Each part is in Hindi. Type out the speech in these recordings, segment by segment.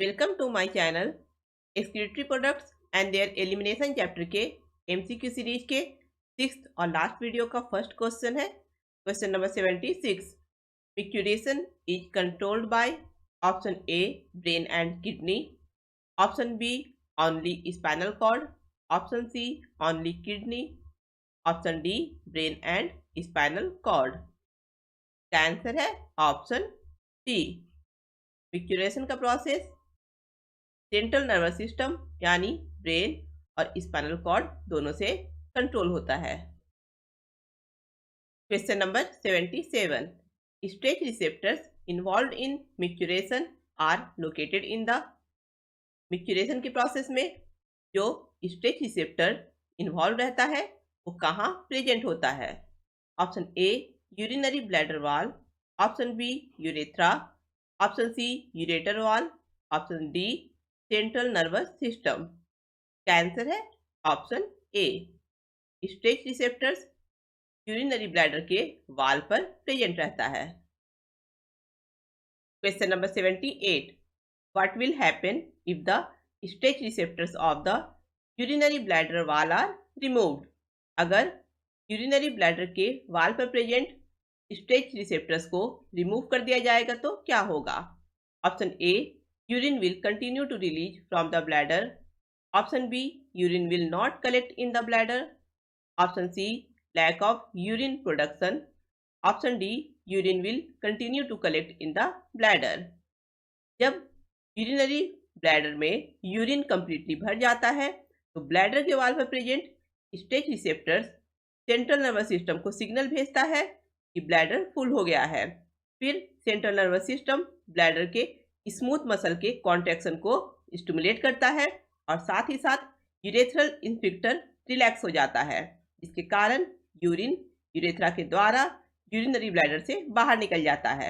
Welcome to my channel. Excretory products and their elimination chapter के एमसीक्यू सीरीज के सिक्स्थ और लास्ट वीडियो का फर्स्ट क्वेश्चन है। Question number 76। Micturition is controlled by option A brain and kidney, option B only spinal cord, option C only kidney, option D brain and spinal cord. का आंसर है ऑप्शन डी। मिक्चुरेशन का प्रोसेस सेंट्रल नर्वस सिस्टम यानी ब्रेन और स्पाइनल कॉर्ड दोनों से कंट्रोल होता है। Question number 77। Stretch receptors involve in micturition are located in the. Micturition के प्रोसेस में जो स्ट्रेच रिसेप्टर इन्वॉल्व रहता है वो कहाँ प्रेजेंट होता है? Option A urinary bladder wall, option B urethra, option C ureter wall, option D central nervous system. का आंसर है option A. Stretch receptors urinary bladder के वाल पर प्रेजेंट रहता है। Question number 78। What will happen if the stretch receptors of the urinary bladder wall are removed? अगर यूरिनरी ब्लैडर के वाल पर प्रेजेंट स्ट्रेच रिसेप्टर्स को रिमूव कर दिया जाएगा तो क्या होगा? Option A urine will continue to release from the bladder, option B urine will not collect in the bladder, option C lack of urine production, option D urine will continue to collect in the bladder। जब यूरिनरी ब्लैडर में यूरिन कंप्लीटली भर जाता है तो ब्लैडर के वाल पर present stretch receptors central nervous system को सिग्नल भेजता है कि ब्लैडर फुल हो गया है। फिर सेंट्रल नर्वस सिस्टम ब्लैडर के स्मूथ मसल के कॉन्ट्रैक्शन को स्टिमुलेट करता है और साथ ही साथ यूरेथ्रल स्फिंक्टर रिलैक्स हो जाता है, जिसके कारण यूरिन यूरेथ्रा के द्वारा यूरिनरी ब्लैडर से बाहर निकल जाता है।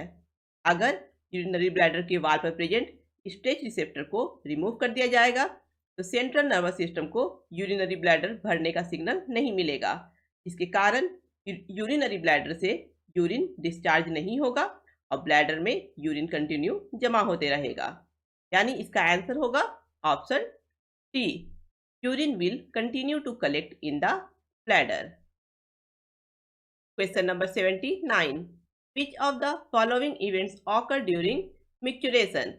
अगर यूरिनरी ब्लैडर के वाल पर प्रेजेंट स्ट्रेच रिसेप्टर को रिमूव कर दिया जाएगा तो सेंट्रल नर्वस सिस्टम को यूरिनरी ब्लैडर भरने का सिग्नल नहीं मिलेगा, जिसके कारण यूरिनरी ब्लैडर से यूरिन डिस्चार्ज नहीं होगा और ब्लैडर में यूरिन कंटिन्यू जमा होते रहेगा। यानी इसका आंसर होगा option D, urine will continue to collect in the bladder. Question number 79। Which of the following events occur during micturition?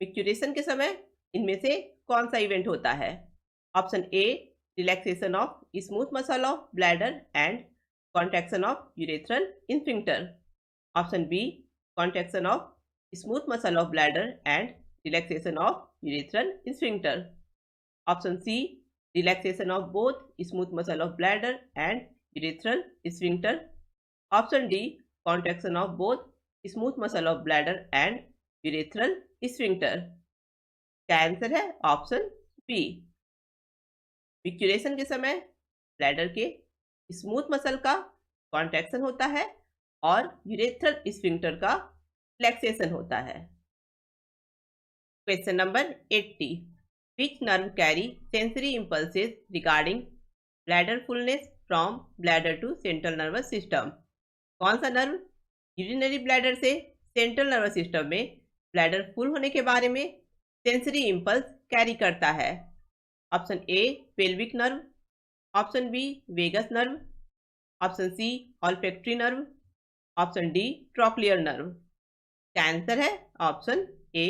Micturition के समय इनमें से कौन सा इवेंट होता है? Option A relaxation of smooth muscle of bladder and contraction of urethral sphincter, option B contraction of smooth muscle of bladder and relaxation of urethral sphincter, option C relaxation of both smooth muscle of bladder and urethral sphincter, option D contraction of both smooth muscle of bladder and urethral sphincter। क्या आंसर है ऑप्शन बी। मिक्चुरेशन के समय ब्लैडर के स्मूथ मसल का कॉन्ट्रैक्शन होता है और यूरेथ्रल स्फिंक्टर का रिलैक्सेशन होता है। Question number 80। Which nerve carry sensory impulses regarding bladder fullness from bladder to central nervous system? कौन सा नर्व यूरिनरी ब्लैडर से सेंट्रल नर्वस सिस्टम में ब्लैडर फुल होने के बारे में सेंसरी इंपल्स कैरी करता है? Option A pelvic nerve, option B vagus nerve, option C olfactory nerve, option D trochlear nerve. का आंसर है option A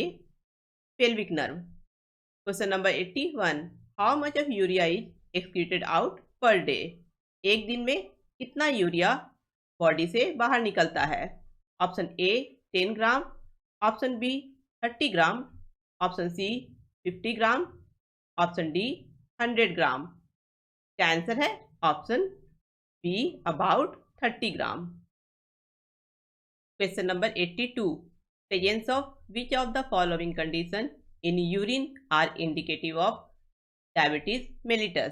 pelvic nerve. Question number 81। How much of urea is excreted out per day? एक दिन में कितना यूरिया बॉडी से बाहर निकलता है? Option A 10 gram, option B 30 gram, option C 50 gram, option D 100 gram. का आंसर है option B about 30 gram. Question number 82. Presence of which of the following condition in urine are indicative of diabetes mellitus?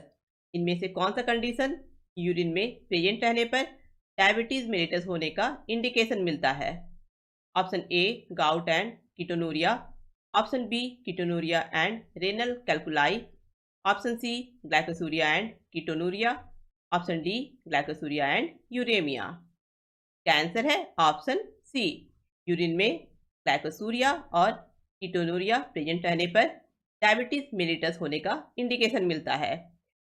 इनमें से कौन सा कंडीशन यूरिन में प्रेजेंट रहने पर डायबिटीज मेलिटस होने का इंडिकेशन मिलता है? Option A gout and ketonuria, option B ketonuria and renal calculi, option C glycosuria and ketonuria, option D glycosuria and uraemia. का आंसर है ऑप्शन सी, यूरिन में ग्लाइकोसूरिया और कीटोनूरिया प्रेजेंट रहने पर डायबिटीज मेलिटस होने का इंडिकेशन मिलता है।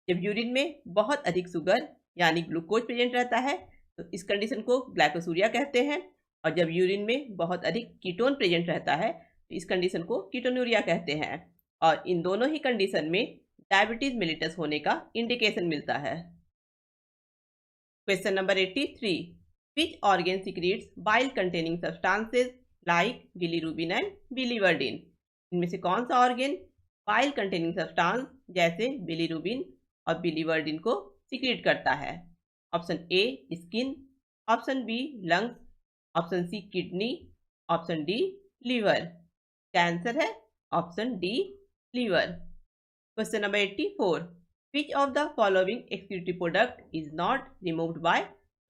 जब यूरिन में बहुत अधिक शुगर यानी ग्लूकोज प्रेजेंट रहता है तो इस कंडीशन को ग्लाइकोसूरिया कहते हैं, और जब यूरिन में बहुत अधिक कीटोन प्रेजेंट रहता है तो इस कंडीशन को कीटोनूरिया कहते हैं, और इन दोनों ही कंडीशन में डायबिटीज मेलिटस होने का इंडिकेशन मिलता है। Question number 83, which organ secretes bile containing substances like bilirubin and biliverdin? इनमें से कौन सा ऑर्गेन बाइल कंटेनिंग सब्सटेंस जैसे बिलीरुबिन और बिलीवर्डिन को सीक्रेट करता है? Option A skin, option B lungs, option C kidney, option D liver. क्या आंसर है? Option D liver. Question number 84, which of the following excretory product is not removed by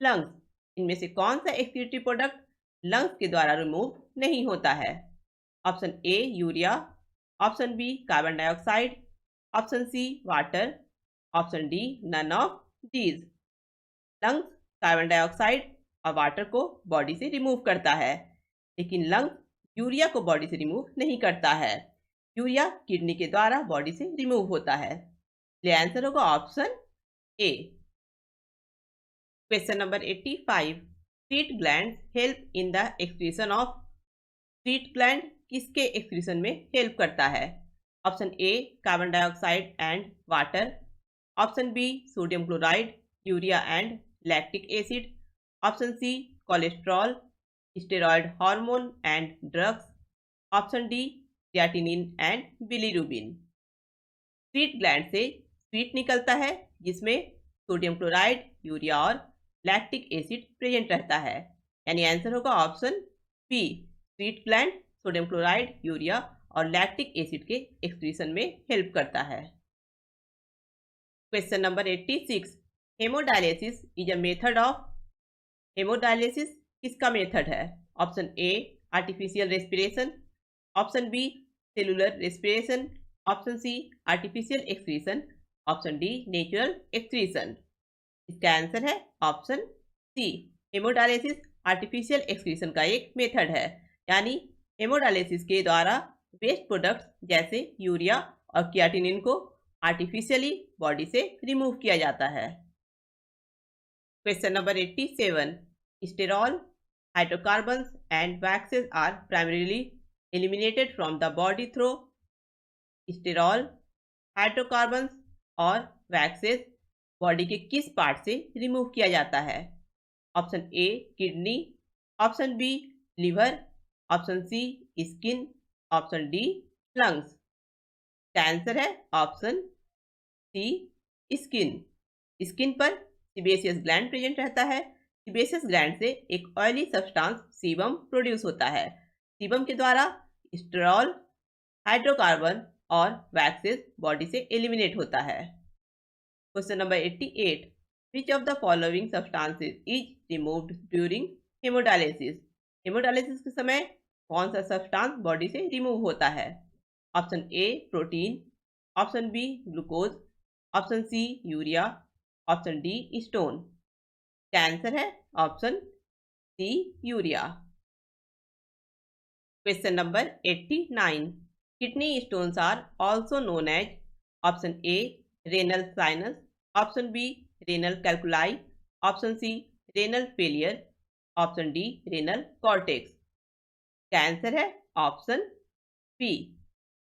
lungs? इनमें से कौन सा एक्सक्रीटरी प्रोडक्ट लंग्स के द्वारा रिमूव नहीं होता है? Option A urea, option B carbon dioxide, option C water, option D none of these. Lungs carbon dioxide और वाटर को बॉडी से रिमूव करता है, लेकिन लंग्स यूरिया को बॉडी से रिमूव नहीं करता है। यूरिया किडनी के द्वारा बॉडी से रिमूव होता है। इसलिए आंसर होगा option A. Question number 85, sweat gland help in the excretion of. Sweat gland किसके एक्सक्रीशन में हेल्प करता है? Option A carbon dioxide and water, option B sodium chloride, urea and lactic acid, option C cholesterol, steroid hormone and drugs, option D creatinine and bilirubin. Sweat gland से स्वीट निकलता है जिसमें सोडियम क्लोराइड, यूरिया और लैक्टिक एसिड प्रेजेंट रहता है, यानी आंसर होगा option B. Sweat gland sodium chloride, urea और लैक्टिक एसिड के एक्सक्रीशन में हेल्प करता है। Question number 86, haemodialysis is a method of. Haemodialysis किसका मेथड है? Option A artificial respiration, option B cellular respiration, option C artificial excretion, option D natural excretion. इसका आंसर है option C. Haemodialysis artificial excretion का एक मेथड है, यानी हेमोडायलिसिस के द्वारा वेस्ट प्रोडक्ट्स जैसे यूरिया और क्रिएटिनिन को आर्टिफिशियली बॉडी से रिमूव किया जाता है। Question number 87, sterol, hydrocarbons and waxes are primarily eliminated from the body through। Sterol, hydrocarbons और वैक्सेस बॉडी के किस पार्ट से रिमूव किया जाता है? Option A kidney, option B liver, option C skin, option D lungs. का आंसर है ऑप्शन सी स्किन। स्किन पर सीबेशियस ग्लैंड प्रेजेंट रहता है। सीबेशियस ग्लैंड से एक ऑयली सब्सटेंस सीबम प्रोड्यूस होता है। सीबम के द्वारा स्टेरॉल, हाइड्रोकार्बन और वैक्सेस बॉडी से एलिमिनेट होता है। Question number 88, which of the following substances is removed during hemodialysis. Hemodialysis के समय कौन सा सब्सटेंस बॉडी से रिमूव होता है? Option A protein, option B glucose, option C urea, option D stone. क्या आंसर है? Option C urea. Question number 89, kidney stones are also known as. Option A renal sinus, option B renal calculi, option C renal failure, option D renal cortex. क्या आंसर है? Option B.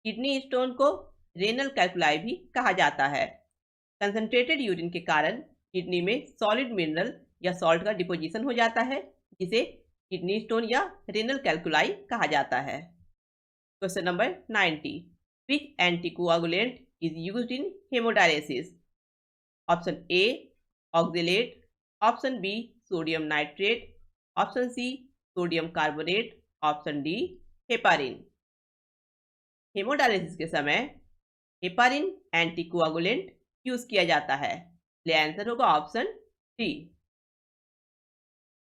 किडनी स्टोन को रेनल कैल्कुलाई भी कहा जाता है। कंसंट्रेटेड यूरिन के कारण किडनी में सॉलिड मिनरल या सॉल्ट का डिपोजिशन हो जाता है, जिसे किडनी स्टोन या रेनल कैल्कुलाई कहा जाता है। Question number 90, which anticoagulant is used in haemodialysis. Option A oxalate, option B sodium nitrate, option C sodium carbonate, option D heparin. Haemodialysis के समय हेपारिन एंटीकोआगुलेंट यूज किया जाता है, इसलिए आंसर होगा option D.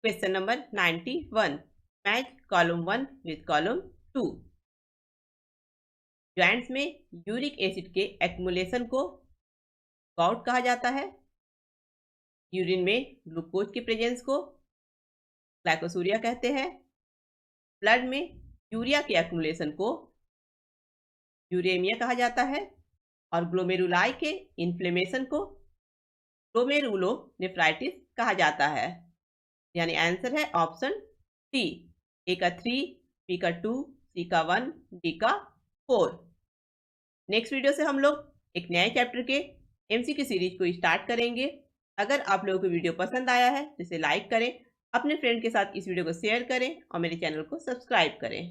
Question number 91, match column 1 with column 2। Joints में यूरिक एसिड के एक्युमुलेशन को गाउट कहा जाता है। यूरिन में ग्लूकोज के प्रेजेंस को ग्लाइकोसूरिया कहते हैं। ब्लड में यूरिया के एक्युमुलेशन को यूरेमिया कहा जाता है और ग्लोमेरुलाई के इन्फ्लेमेशन को ग्लोमेरुलोनेफ्राइटिस कहा जाता है। यानी आंसर है ऑप्शन डी। ए का 3, बी का 2, सी का 1, डी का 4। नेक्स्ट वीडियो से हम लोग एक नए चैप्टर के एमसीक्यू सीरीज को स्टार्ट करेंगे। अगर आप लोगों को वीडियो पसंद आया है तो इसे लाइक करें, अपने फ्रेंड के साथ इस वीडियो को शेयर करें और मेरे चैनल को सब्सक्राइब करें।